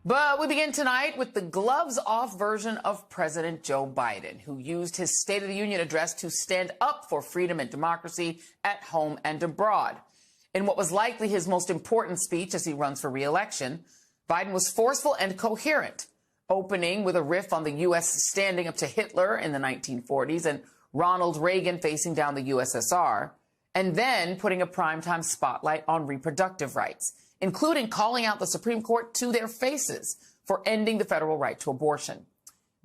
But we begin tonight with the gloves-off version of President Joe Biden, who used his State of the Union address to stand up for freedom and democracy at home and abroad. In what was likely his most important speech as he runs for re-election, Biden was forceful and coherent, opening with a riff on the U.S. standing up to Hitler in the 1940s and Ronald Reagan facing down the USSR, and then putting a primetime spotlight on reproductive rights, including calling out the Supreme Court to their faces for ending the federal right to abortion.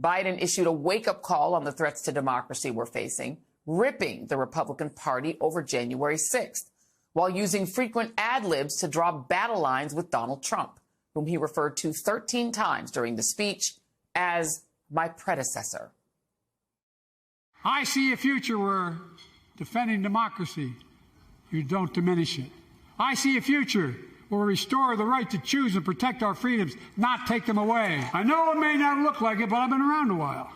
Biden issued a wake-up call on the threats to democracy we're facing, ripping the Republican Party over January 6th, while using frequent ad-libs to draw battle lines with Donald Trump, whom he referred to 13 times during the speech as my predecessor. I see a future where defending democracy, you don't diminish it. I see a future where we restore the right to choose and protect our freedoms, not take them away. I know it may not look like it, but I've been around a while.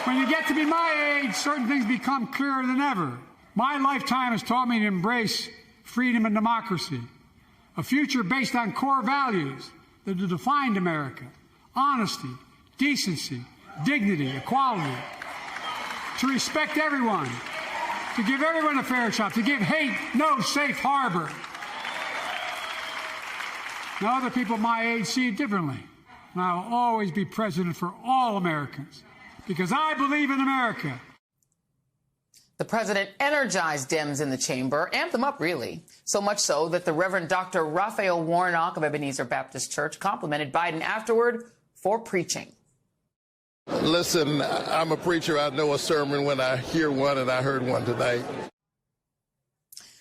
When you get to be my age, certain things become clearer than ever. My lifetime has taught me to embrace freedom and democracy, a future based on core values that have defined America: honesty, decency, dignity, equality, to respect everyone, to give everyone a fair shot, to give hate no safe harbor. Now, other people my age see it differently, and I will always be president for all Americans, because I believe in America. The president energized Dems in the chamber, amped them up, really, so much so that the Reverend Dr. Raphael Warnock of Ebenezer Baptist Church complimented Biden afterward for preaching. Listen, I'm a preacher. I know a sermon when I hear one, and I heard one tonight.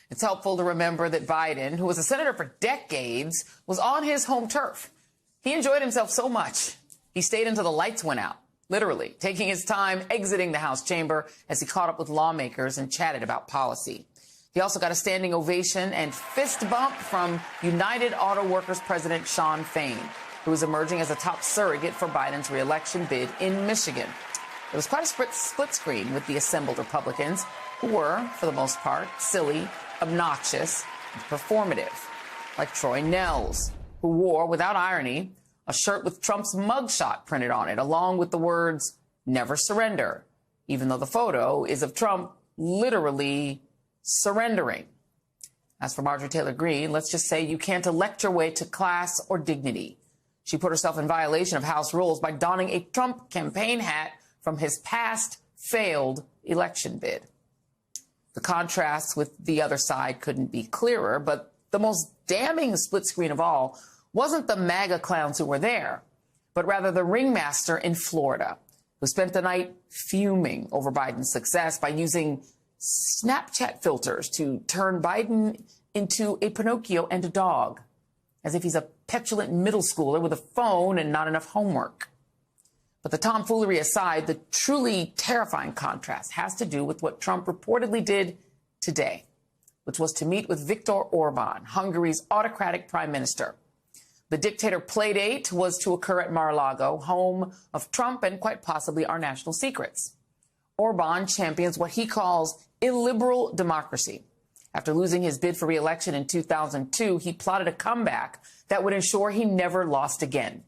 It's helpful to remember that Biden, who was a senator for decades, was on his home turf. He enjoyed himself so much, he stayed until the lights went out, literally, taking his time exiting the House chamber as he caught up with lawmakers and chatted about policy. He also got a standing ovation and fist bump from United Auto Workers President Shawn Fain, who is emerging as a top surrogate for Biden's re-election bid in Michigan. It was quite a split screen with the assembled Republicans, who were, for the most part, silly, obnoxious, and performative, like Troy Nehls, who wore, without irony, a shirt with Trump's mugshot printed on it, along with the words, "Never surrender," even though the photo is of Trump literally surrendering. As for Marjorie Taylor Greene, let's just say you can't elect your way to class or dignity. She put herself in violation of House rules by donning a Trump campaign hat from his past failed election bid. The contrast with the other side couldn't be clearer, but the most damning split screen of all wasn't the MAGA clowns who were there, but rather the ringmaster in Florida, who spent the night fuming over Biden's success by using Snapchat filters to turn Biden into a Pinocchio and a dog, as if he's a petulant middle schooler with a phone and not enough homework. But the tomfoolery aside, the truly terrifying contrast has to do with what Trump reportedly did today, which was to meet with Viktor Orban, Hungary's autocratic prime minister. The dictator playdate was to occur at Mar-a-Lago, home of Trump and quite possibly our national secrets. Orban champions what he calls illiberal democracy. After losing his bid for re-election in 2002, he plotted a comeback that would ensure he never lost again.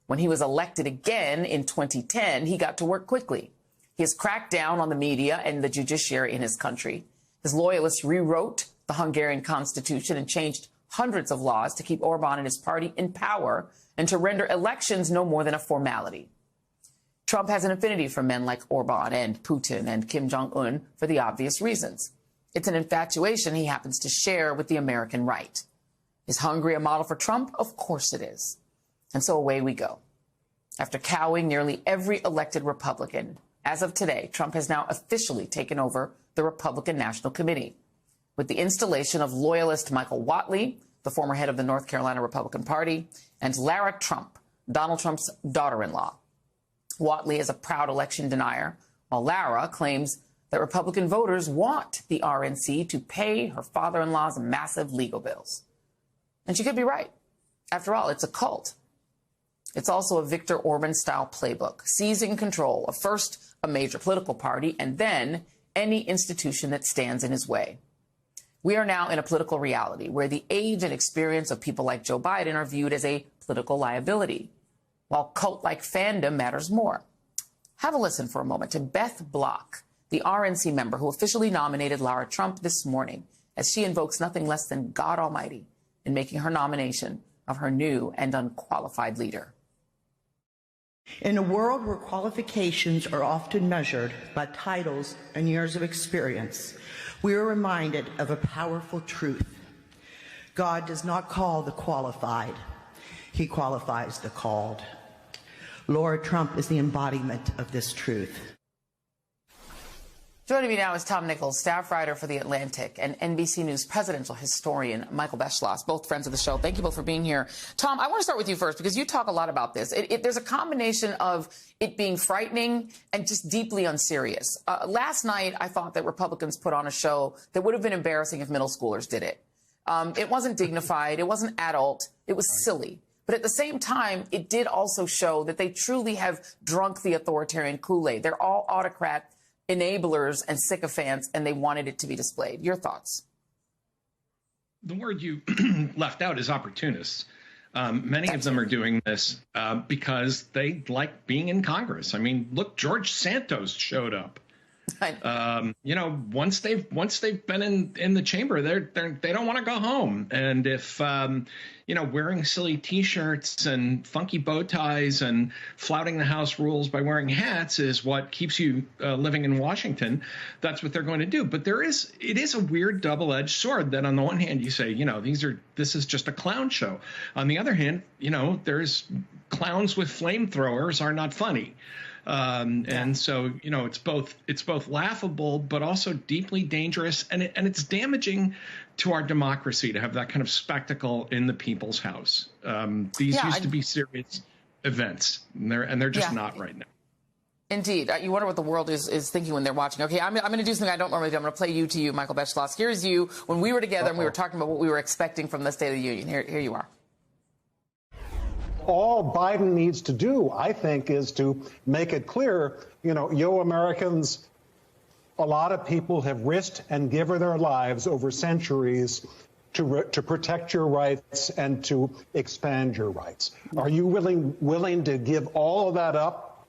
When he was elected again in 2010, he got to work quickly. He has cracked down on the media and the judiciary in his country. His loyalists rewrote the Hungarian constitution and changed hundreds of laws to keep Orban and his party in power and to render elections no more than a formality. Trump has an affinity for men like Orban and Putin and Kim Jong-un for the obvious reasons. It's an infatuation he happens to share with the American right. Is Hungary a model for Trump? Of course it is. And so away we go. After cowing nearly every elected Republican, as of today, Trump has now officially taken over the Republican National Committee, with the installation of loyalist Michael Whatley, the former head of the North Carolina Republican Party, and Lara Trump, Donald Trump's daughter-in-law. Whatley is a proud election denier, while Lara claims that Republican voters want the RNC to pay her father-in-law's massive legal bills. And she could be right. After all, it's a cult. It's also a Viktor Orban-style playbook, seizing control of first a major political party and then any institution that stands in his way. We are now in a political reality where the age and experience of people like Joe Biden are viewed as a political liability, while cult-like fandom matters more. Have a listen for a moment to Beth Block, the RNC member who officially nominated Lara Trump this morning, as she invokes nothing less than God Almighty in making her nomination of her new and unqualified leader. In a world where qualifications are often measured by titles and years of experience, we are reminded of a powerful truth. God does not call the qualified. He qualifies the called. Lara Trump is the embodiment of this truth. Joining me now is Tom Nichols, staff writer for The Atlantic, and NBC News presidential historian Michael Beschloss, both friends of the show. Thank you both for being here. Tom, I want to start with you first because you talk a lot about this. There's a combination of it being frightening and just deeply unserious. Last night, I thought that Republicans put on a show that would have been embarrassing if middle schoolers did it. It wasn't dignified. It wasn't adult. It was silly. But at the same time, it did also show that they truly have drunk the authoritarian Kool-Aid. They're all autocrat enablers and sycophants, and they wanted it to be displayed. Your thoughts? The word you left out is opportunists. Many of them are doing this because they like being in Congress. I mean, look, George Santos showed up. You know, once they've been in the chamber, they don't want to go home. And if you know, wearing silly T-shirts and funky bow ties and flouting the House rules by wearing hats is what keeps you living in Washington, that's what they're going to do. But it is a weird double-edged sword that on the one hand you say, you know, this is just a clown show. On the other hand, you know, there's clowns with flamethrowers are not funny. And so, you know, it's both laughable, but also deeply dangerous. And it's damaging to our democracy to have that kind of spectacle in the people's house. These used to be serious events, and they're just not right now. Indeed. You wonder what the world is thinking when they're watching. Okay, I'm going to do something I don't normally do. I'm going to play you to you, Michael Beschloss. Here's you when we were together and we were talking about what we were expecting from the State of the Union. Here you are. All Biden needs to do, I think, is to make it clear, you know, yo, Americans, a lot of people have risked and given their lives over centuries to protect your rights and to expand your rights. Are you willing to give all of that up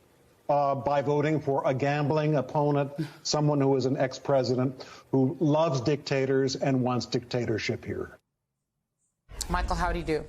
by voting for a gambling opponent, someone who is an ex-president who loves dictators and wants dictatorship here? Michael, how do you do?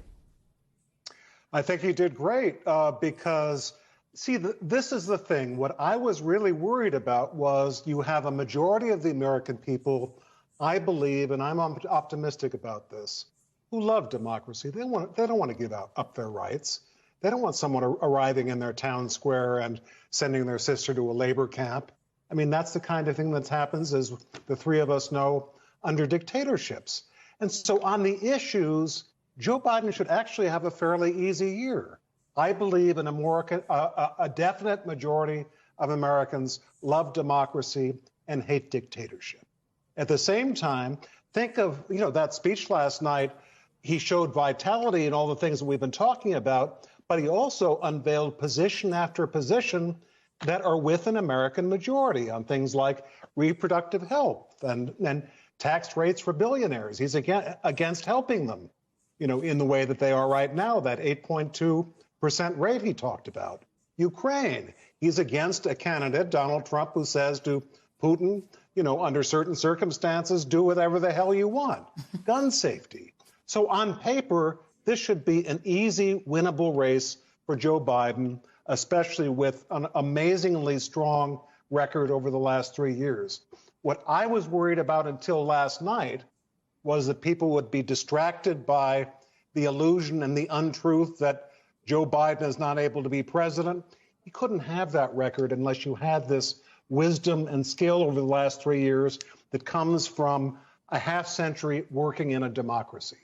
I think you did great because, see, this is the thing. What I was really worried about was you have a majority of the American people, I believe, and I'm optimistic about this, who love democracy. They don't want to give up their rights. They don't want someone arriving in their town square and sending their sister to a labor camp. I mean, that's the kind of thing that happens, as the three of us know, under dictatorships. And so on the issues, Joe Biden should actually have a fairly easy year. I believe a definite majority of Americans love democracy and hate dictatorship. At the same time, think of, you know, that speech last night. He showed vitality and all the things that we've been talking about, but he also unveiled position after position that are with an American majority on things like reproductive health and tax rates for billionaires. He's against helping them, you know, in the way that they are right now, that 8.2% rate he talked about. Ukraine, he's against a candidate, Donald Trump, who says to Putin, you know, under certain circumstances, do whatever the hell you want. Gun safety. So on paper, this should be an easy, winnable race for Joe Biden, especially with an amazingly strong record over the last 3 years. What I was worried about until last night was that people would be distracted by the illusion and the untruth that Joe Biden is not able to be president. He couldn't have that record unless you had this wisdom and skill over the last 3 years that comes from a half century working in a democracy.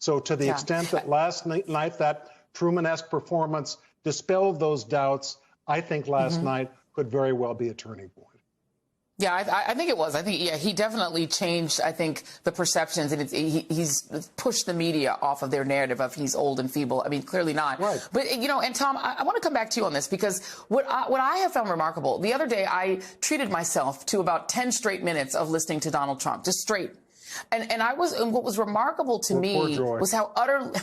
So to the extent that last night that Truman-esque performance dispelled those doubts, I think last night could very well be a turning point. Yeah, I think it was. I think, he definitely changed, I think, the perceptions, and he's pushed the media off of their narrative of he's old and feeble. I mean, clearly not. Right. But, you know, and Tom, I want to come back to you on this because what I have found remarkable, the other day I treated myself to about 10 straight minutes of listening to Donald Trump, just straight. And what was remarkable to me was how utterly,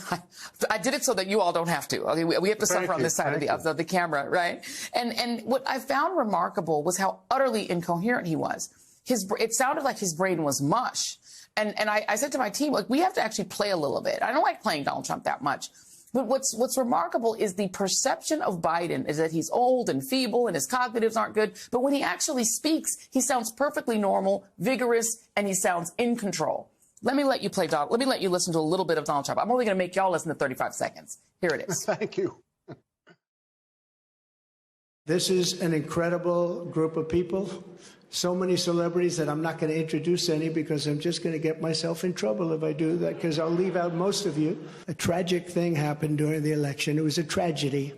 I did it so that you all don't have to. Okay, we have to suffer on this side of the camera, right? And what I found remarkable was how utterly incoherent he was. It sounded like his brain was mush. And I said to my team, like, we have to actually play a little bit. I don't like playing Donald Trump that much. But what's remarkable is the perception of Biden is that he's old and feeble and his cognitives aren't good. But when he actually speaks, he sounds perfectly normal, vigorous, and he sounds in control. Let me let you play Donald. Let me let you listen to a little bit of Donald Trump. I'm only going to make y'all listen to 35 seconds. Here it is. Thank you. This is an incredible group of people. So many celebrities that I'm not going to introduce any because I'm just going to get myself in trouble if I do that, because I'll leave out most of you. A tragic thing happened during the election. It was a tragedy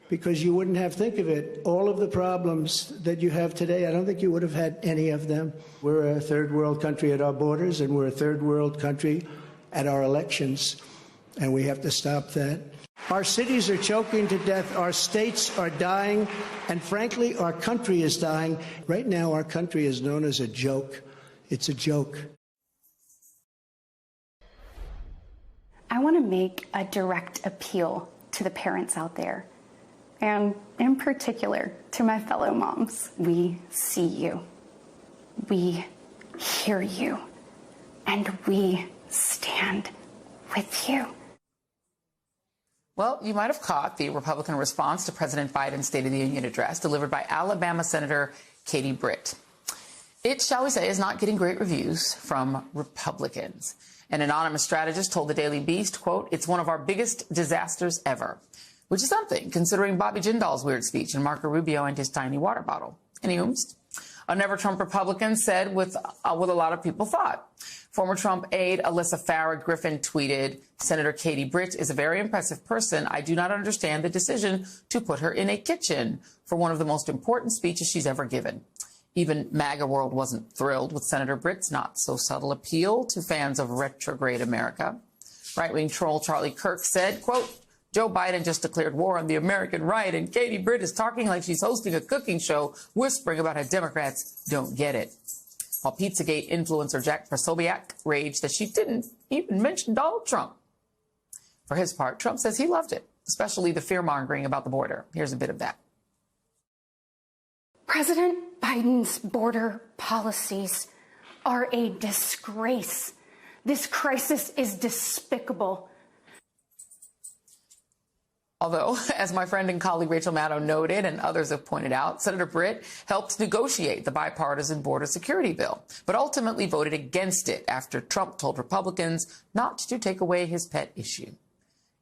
because you wouldn't have, think of it, all of the problems that you have today, I don't think you would have had any of them. We're a third world country at our borders, and we're a third world country at our elections, and we have to stop that. Our cities are choking to death. Our states are dying. And frankly, our country is dying. Right now, our country is known as a joke. It's a joke. I want to make a direct appeal to the parents out there, and in particular to my fellow moms. We see you. We hear you. And we stand with you. Well, you might have caught the Republican response to President Biden's State of the Union address delivered by Alabama Senator Katie Britt. It, shall we say, is not getting great reviews from Republicans. An anonymous strategist told the Daily Beast, quote, "It's one of our biggest disasters ever," which is something considering Bobby Jindal's weird speech and Marco Rubio and his tiny water bottle. Anywho, a Never Trump Republican said what a lot of people thought. Former Trump aide Alyssa Farah Griffin tweeted, "Senator Katie Britt is a very impressive person. I do not understand the decision to put her in a kitchen for one of the most important speeches she's ever given." Even MAGA World wasn't thrilled with Senator Britt's not-so-subtle appeal to fans of retrograde America. Right-wing troll Charlie Kirk said, quote, "Joe Biden just declared war on the American right, and Katie Britt is talking like she's hosting a cooking show, whispering about how Democrats don't get it." While Pizzagate influencer Jack Posobiec raged that she didn't even mention Donald Trump. For his part, Trump says he loved it, especially the fear-mongering about the border. Here's a bit of that. President Biden's border policies are a disgrace. This crisis is despicable. Although, as my friend and colleague Rachel Maddow noted and others have pointed out, Senator Britt helped negotiate the bipartisan border security bill, but ultimately voted against it after Trump told Republicans not to take away his pet issue.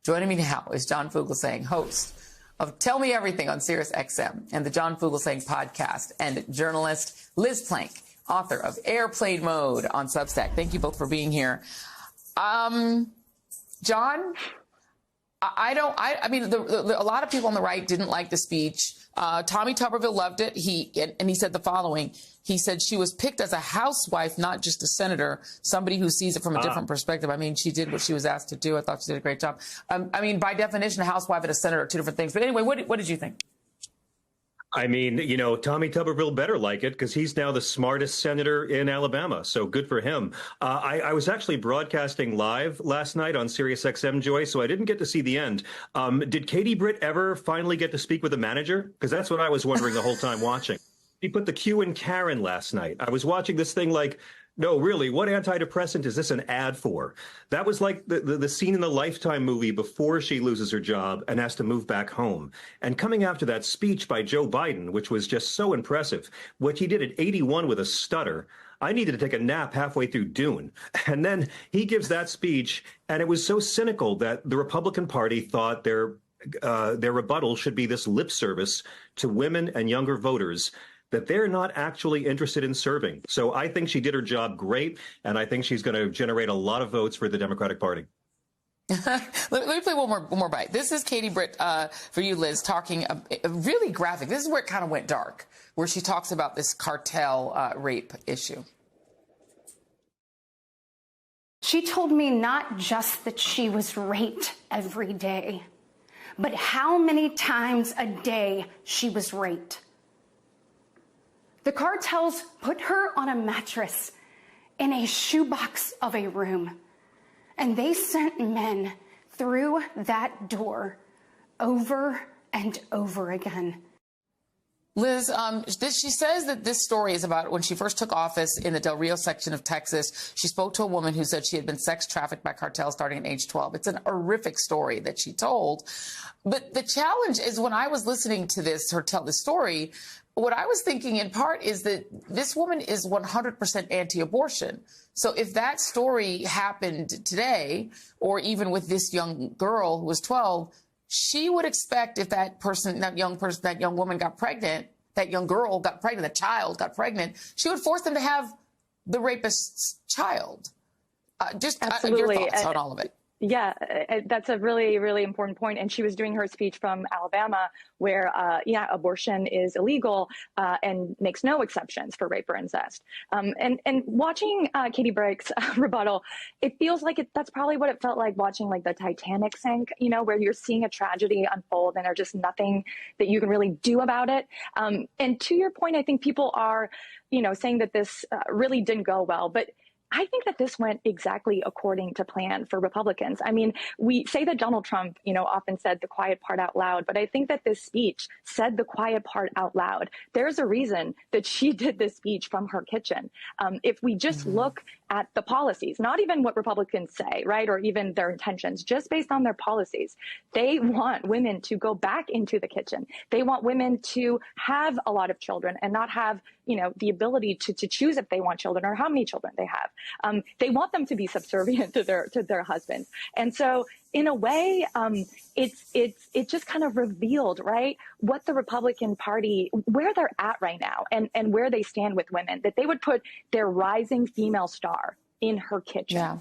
Joining me now is John Fugelsang, host of Tell Me Everything on SiriusXM and the John Fugelsang podcast, and journalist Liz Plank, author of Airplane Mode on Substack. Thank you both for being here. John, I mean, a lot of people on the right didn't like the speech. Tommy Tuberville loved it. He said the following. He said she was picked as a housewife, not just a senator, somebody who sees it from a different perspective. I mean, she did what she was asked to do. I thought she did a great job. I mean, by definition, a housewife and a senator are two different things. But anyway, what did you think? I mean, you know, Tommy Tuberville better like it because he's now the smartest senator in Alabama. So good for him. I was actually broadcasting live last night on SiriusXM, Joy, so I didn't get to see the end. Did Katie Britt ever finally get to speak with a manager? Because that's what I was wondering the whole time watching. He put the Q in Karen last night. I was watching this thing like, no, really, what antidepressant is this an ad for? That was like the scene in the Lifetime movie before she loses her job and has to move back home. And coming after that speech by Joe Biden, which was just so impressive, what he did at 81 with a stutter, I needed to take a nap halfway through Dune. And then he gives that speech, and it was so cynical that the Republican Party thought their rebuttal should be this lip service to women and younger voters that they're not actually interested in serving. So I think she did her job great, and I think she's going to generate a lot of votes for the Democratic Party. Let me play one more bite. This is Katie Britt, for you, Liz, talking really graphic. This is where it kind of went dark, where she talks about this cartel rape issue. She told me not just that she was raped every day, but how many times a day she was raped. The cartels put her on a mattress in a shoebox of a room. And they sent men through that door over and over again. Liz, she says that this story is about when she first took office in the Del Rio section of Texas. She spoke to a woman who said she had been sex trafficked by cartels starting at age 12. It's an horrific story that she told. But the challenge is when I was listening to her tell this story, what I was thinking in part is that this woman is 100% anti-abortion. So if that story happened today, or even with this young girl who was 12, she would expect if that young woman got pregnant, that young girl got pregnant, that child got pregnant, she would force them to have the rapist's child. Your thoughts on all of it. Yeah, that's a really, really important point. And she was doing her speech from Alabama where, abortion is illegal and makes no exceptions for rape or incest. And watching Katie Brake's rebuttal, it feels like that's probably what it felt like watching like the Titanic sink, where you're seeing a tragedy unfold and there's just nothing that you can really do about it. And to your point, I think people are, saying that this really didn't go well, but I think that this went exactly according to plan for Republicans. I mean, we say that Donald Trump, often said the quiet part out loud, but I think that this speech said the quiet part out loud. There's a reason that she did this speech from her kitchen. If we just look at the policies, not even what Republicans say, right, or even their intentions, just based on their policies, they want women to go back into the kitchen. They want women to have a lot of children and not have, the ability to choose if they want children or how many children they have. They want them to be subservient to their husbands. And so in a way, it just kind of revealed, right, what the Republican Party, where they're at right now and where they stand with women, that they would put their rising female star in her kitchen. Yeah.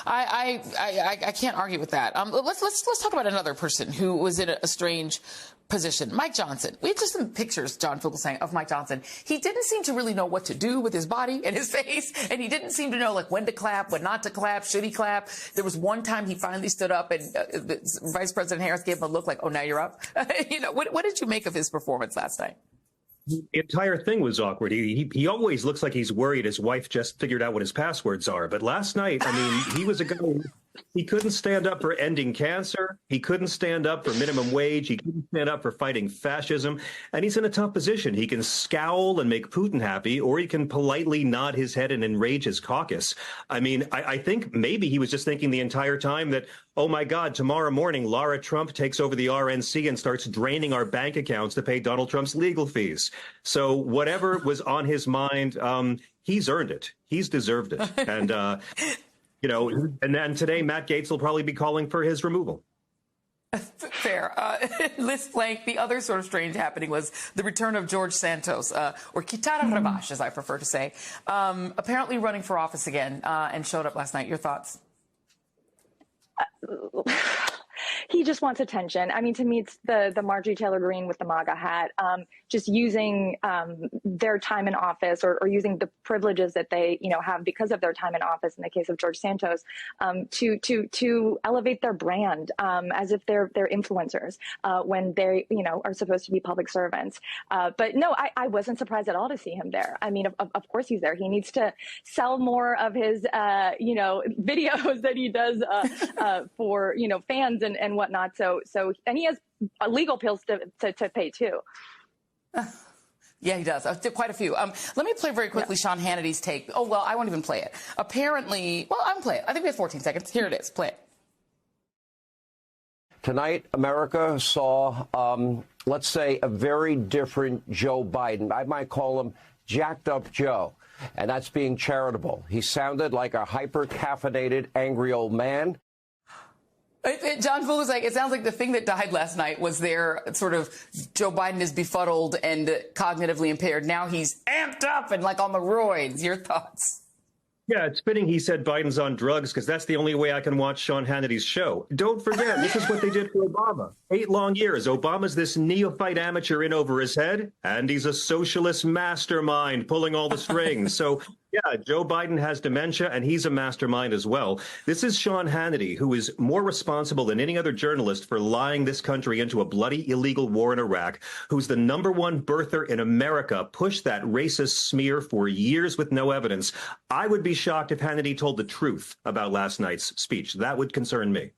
I can't argue with that. Let's talk about another person who was in a strange position. Mike Johnson. We have just some pictures, John Fugelsang, of Mike Johnson. He didn't seem to really know what to do with his body and his face, and he didn't seem to know when to clap, when not to clap, should he clap. There was one time he finally stood up, and Vice President Harris gave him a look like, "Oh, now you're up." What did you make of his performance last night? The entire thing was awkward. He always looks like he's worried his wife just figured out what his passwords are. But last night, he was a guy. He couldn't stand up for ending cancer. He couldn't stand up for minimum wage. He couldn't stand up for fighting fascism. And he's in a tough position. He can scowl and make Putin happy, or he can politely nod his head and enrage his caucus. I think maybe he was just thinking the entire time that, oh, my God, tomorrow morning, Lara Trump takes over the RNC and starts draining our bank accounts to pay Donald Trump's legal fees. So whatever was on his mind, he's earned it. He's deserved it. And, and then today, Matt Gaetz will probably be calling for his removal. Fair. Liz Plank, the other sort of strange happening was the return of George Santos, or Kitara Ravache, as I prefer to say, apparently running for office again and showed up last night. Your thoughts? He just wants attention. I mean, to me, it's the Marjorie Taylor Greene with the MAGA hat, just using their time in office or using the privileges that they, have because of their time in office. In the case of George Santos, to elevate their brand as if they're influencers when they, are supposed to be public servants. But no, I wasn't surprised at all to see him there. I mean, of course he's there. He needs to sell more of his, videos that he does for, fans and whatnot. So, and he has legal bills to pay too. Yeah, he does. Quite a few. Let me play very quickly Sean Hannity's take. Oh, well, I won't even play it. Apparently, well, I'm play it. I think we have 14 seconds. Here it is. Play it. Tonight, America saw, let's say, a very different Joe Biden. I might call him Jacked Up Joe, and that's being charitable. He sounded like a hyper-caffeinated, angry old man. John Fugelsang, it sounds like the thing that died last night was their sort of Joe Biden is befuddled and cognitively impaired. Now he's amped up and like on the roids. Your thoughts? Yeah, it's fitting he said Biden's on drugs because that's the only way I can watch Sean Hannity's show. Don't forget, this is what they did for Obama. 8 long years. Obama's this neophyte amateur in over his head, and he's a socialist mastermind pulling all the strings. So Yeah, Joe Biden has dementia, and he's a mastermind as well. This is Sean Hannity, who is more responsible than any other journalist for lying this country into a bloody illegal war in Iraq, who's the #1 birther in America, pushed that racist smear for years with no evidence. I would be shocked if Hannity told the truth about last night's speech. That would concern me.